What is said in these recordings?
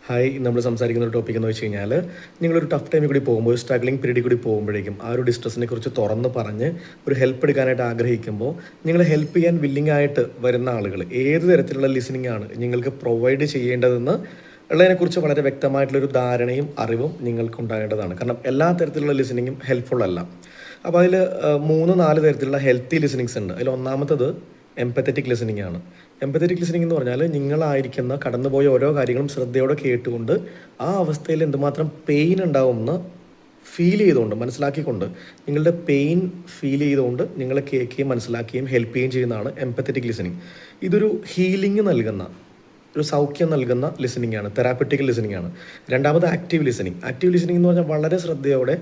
Hi, നമ്മൾ സംസാരിക്കുന്ന ഒരു ടോപ്പിക് എന്ന് വെച്ച് കഴിഞ്ഞാൽ നിങ്ങളൊരു ടഫ് ടൈമിൽ കൂടി പോകുമ്പോൾ സ്ട്രഗ്ലിംഗ് പീരീഡിൽ കൂടി പോകുമ്പോഴേക്കും ആ ഒരു ഡിസ്ട്രസിനെ കുറിച്ച് തുറന്ന് പറഞ്ഞ് ഒരു ഹെൽപ്പ് എടുക്കാനായിട്ട് ആഗ്രഹിക്കുമ്പോൾ നിങ്ങളെ ഹെൽപ്പ് ചെയ്യാൻ വില്ലിംഗ് ആയിട്ട് വരുന്ന ആളുകൾ ഏത് തരത്തിലുള്ള ലിസണിംഗ് ആണ് നിങ്ങൾക്ക് പ്രൊവൈഡ് ചെയ്യേണ്ടതെന്ന് ഉള്ളതിനെക്കുറിച്ച് വളരെ വ്യക്തമായിട്ടുള്ളൊരു ധാരണയും അറിവും നിങ്ങൾക്ക് ഉണ്ടാകേണ്ടതാണ്. കാരണം എല്ലാ തരത്തിലുള്ള ലിസണിങ്ങും ഹെൽപ്ഫുൾ അല്ല. അപ്പോൾ അതിൽ 3-4 തരത്തിലുള്ള ഹെൽത്തി ലിസണിങ്സ് ഉണ്ട്. അതിൽ ഒന്നാമത്തത് എംപത്തറ്റിക് ലിസണിംഗ് ആണ്. എംപത്തറ്റിക് ലിസണിംഗ് എന്ന് പറഞ്ഞാൽ നിങ്ങളായിരിക്കുന്ന കടന്നുപോയ ഓരോ കാര്യങ്ങളും ശ്രദ്ധയോടെ കേട്ടുകൊണ്ട് ആ അവസ്ഥയിൽ എന്തുമാത്രം പെയിൻ ഉണ്ടാവുമെന്ന് ഫീൽ ചെയ്തുകൊണ്ട് മനസ്സിലാക്കിക്കൊണ്ട് നിങ്ങളുടെ പെയിൻ ഫീൽ ചെയ്തുകൊണ്ട് നിങ്ങളെ കേൾക്കുകയും മനസ്സിലാക്കുകയും ഹെൽപ്പ് ചെയ്യുകയും ചെയ്യുന്നതാണ് എംപത്തറ്റിക് ലിസണിങ്. ഇതൊരു ഹീലിംഗ് നൽകുന്ന ഒരു സൗഖ്യം നൽകുന്ന ലിസണിംഗ് ആണ്, തെറാപ്പറ്റിക്കൽ ലിസണിംഗ് ആണ്. രണ്ടാമത് ആക്റ്റീവ് ലിസണിങ്. ആക്റ്റീവ് ലിസണിംഗ് എന്ന് പറഞ്ഞാൽ വളരെ ശ്രദ്ധയോടെ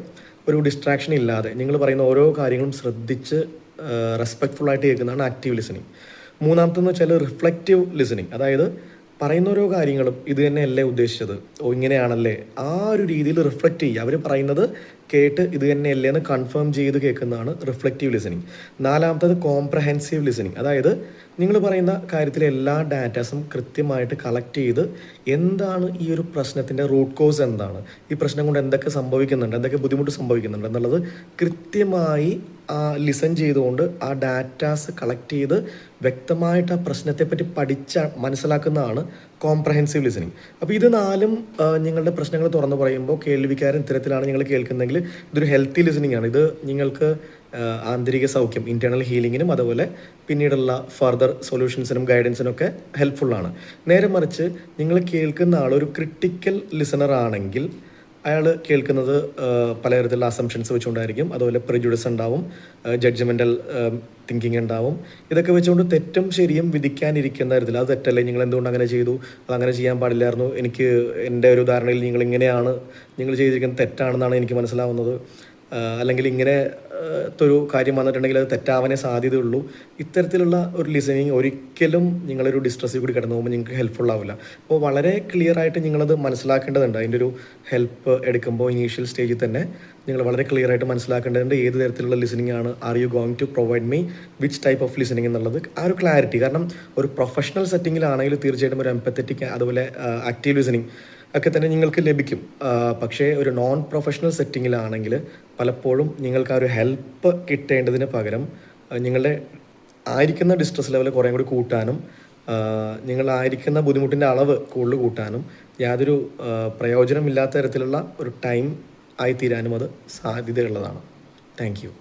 ഒരു ഡിസ്ട്രാക്ഷൻ ഇല്ലാതെ നിങ്ങൾ പറയുന്ന ഓരോ കാര്യങ്ങളും ശ്രദ്ധിച്ച് റെസ്പെക്റ്റ്ഫുള്ളായിട്ട് കേൾക്കുന്നതാണ് ആക്റ്റീവ് ലിസണിങ്. മൂന്നാമത്തെന്ന് വെച്ചാൽ റിഫ്ലക്റ്റീവ് ലിസണിങ്. അതായത് പറയുന്ന ഓരോ കാര്യങ്ങളും ഇത് തന്നെയല്ലേ ഉദ്ദേശിച്ചത്, ഇങ്ങനെയാണല്ലേ, ആ ഒരു രീതിയിൽ റിഫ്ലക്റ്റ് ചെയ്യുക. അവർ പറയുന്നത് കേട്ട് ഇത് തന്നെയല്ലേ എന്ന് കൺഫേം ചെയ്ത് കേൾക്കുന്നതാണ് റിഫ്ലക്റ്റീവ് ലിസണിങ്. നാലാമത്തത് കോംപ്രഹെൻസീവ് ലിസണിങ്. അതായത് നിങ്ങൾ പറയുന്ന കാര്യത്തിലെ എല്ലാ ഡാറ്റാസും കൃത്യമായിട്ട് കളക്ട് ചെയ്ത് എന്താണ് ഈ ഒരു പ്രശ്നത്തിൻ്റെ റൂട്ട് കോസ്, എന്താണ് ഈ പ്രശ്നം കൊണ്ട് എന്തൊക്കെ സംഭവിക്കുന്നുണ്ട്, എന്തൊക്കെ ബുദ്ധിമുട്ട് സംഭവിക്കുന്നുണ്ട് എന്നുള്ളത് കൃത്യമായി ലിസൺ ചെയ്തുകൊണ്ട് ആ ഡാറ്റാസ് കളക്ട് ചെയ്ത് വ്യക്തമായിട്ട് ആ പ്രശ്നത്തെപ്പറ്റി മനസ്സിലാക്കുന്നതാണ് കോംപ്രഹെൻസീവ് ലിസണിങ്. അപ്പോൾ ഇത് നാലും നിങ്ങളുടെ പ്രശ്നങ്ങൾ തുറന്നു പറയുമ്പോൾ കേൾവിക്കാരൻ ഇത്തരത്തിലാണ് നിങ്ങൾ കേൾക്കുന്നതെങ്കിൽ ഇതൊരു ഹെൽത്തി ലിസണിങ് ആണ്. ഇത് നിങ്ങൾക്ക് ആന്തരിക സൗഖ്യം, ഇൻറ്റേർണൽ ഹീലിങ്ങിനും അതുപോലെ പിന്നീടുള്ള ഫർദർ സൊല്യൂഷൻസിനും ഗൈഡൻസിനും ഒക്കെ ഹെൽപ്ഫുള്ളാണ്. നേരെ മറിച്ച് നിങ്ങൾ കേൾക്കുന്ന ആൾ ഒരു ക്രിട്ടിക്കൽ ലിസണർ ആണെങ്കിൽ അയാൾ കേൾക്കുന്നത് പലതരത്തിലുള്ള അസംഷൻസ് വെച്ചുകൊണ്ടായിരിക്കും. അതുപോലെ പ്രിജുഡിസ് ഉണ്ടാവും, ജഡ്ജ്മെൻ്റൽ തിങ്കിങ് ഉണ്ടാവും. ഇതൊക്കെ വെച്ചുകൊണ്ട് തെറ്റും ശരിയും വിധിക്കാനിരിക്കുന്ന തരത്തിൽ അത് തെറ്റല്ലേ, നിങ്ങൾ എന്തുകൊണ്ട് അങ്ങനെ ചെയ്തു, അതങ്ങനെ ചെയ്യാൻ പാടില്ലായിരുന്നു, എനിക്ക് എൻ്റെ ഒരു ധാരണയിൽ നിങ്ങൾ ഇങ്ങനെയാണ്, നിങ്ങൾ ചെയ്തിരിക്കുന്നത് തെറ്റാണെന്നാണ് എനിക്ക് മനസ്സിലാവുന്നത്, അല്ലെങ്കിൽ ഇങ്ങനെ ഒരു കാര്യം വന്നിട്ടുണ്ടെങ്കിൽ അത് തെറ്റാവാനേ സാധ്യതയുള്ളൂ. ഇത്തരത്തിലുള്ള ഒരു ലിസണിങ് ഒരിക്കലും നിങ്ങളൊരു ഡിസ്ട്രസ്സിൽ കൂടി കടന്നു പോകുമ്പോൾ നിങ്ങൾക്ക് ഹെൽപ്ഫുൾ ആവില്ല. അപ്പോൾ വളരെ ക്ലിയർ ആയിട്ട് നിങ്ങളത് മനസ്സിലാക്കേണ്ടതുണ്ട്. അതിൻ്റെ ഒരു ഹെൽപ്പ് എടുക്കുമ്പോൾ ഇനീഷ്യൽ സ്റ്റേജിൽ തന്നെ നിങ്ങൾ വളരെ ക്ലിയർ ആയിട്ട് മനസ്സിലാക്കേണ്ടതുണ്ട് ഏത് തരത്തിലുള്ള ലിസണിങ് ആണ്, are you going to provide me which type of listening എന്നുള്ളത്, ആ ഒരു ക്ലാരിറ്റി. കാരണം ഒരു പ്രൊഫഷണൽ സെറ്റിങ്ങിലാണെങ്കിൽ തീർച്ചയായിട്ടും ഒരു എംപത്തറ്റിക് അതുപോലെ ആക്റ്റീവ് ലിസണിങ് ഒക്കെ തന്നെ നിങ്ങൾക്ക് ലഭിക്കും. പക്ഷേ ഒരു നോൺ പ്രൊഫഷണൽ സെറ്റിങ്ങിലാണെങ്കിൽ പലപ്പോഴും നിങ്ങൾക്ക് ആ ഒരു ഹെൽപ്പ് കിട്ടേണ്ടതിന് പകരം നിങ്ങളുടെ ആയിരിക്കുന്ന ഡിസ്ട്രസ് ലെവൽ കുറേ കൂടി കൂട്ടാനും നിങ്ങളായിരിക്കുന്ന ബുദ്ധിമുട്ടിൻ്റെ അളവ് കൂടുതൽ കൂട്ടാനും യാതൊരു പ്രയോജനമില്ലാത്ത തരത്തിലുള്ള ഒരു ടൈം ആയിത്തീരാനും അത് സാധ്യതയുള്ളതാണ്. Thank you.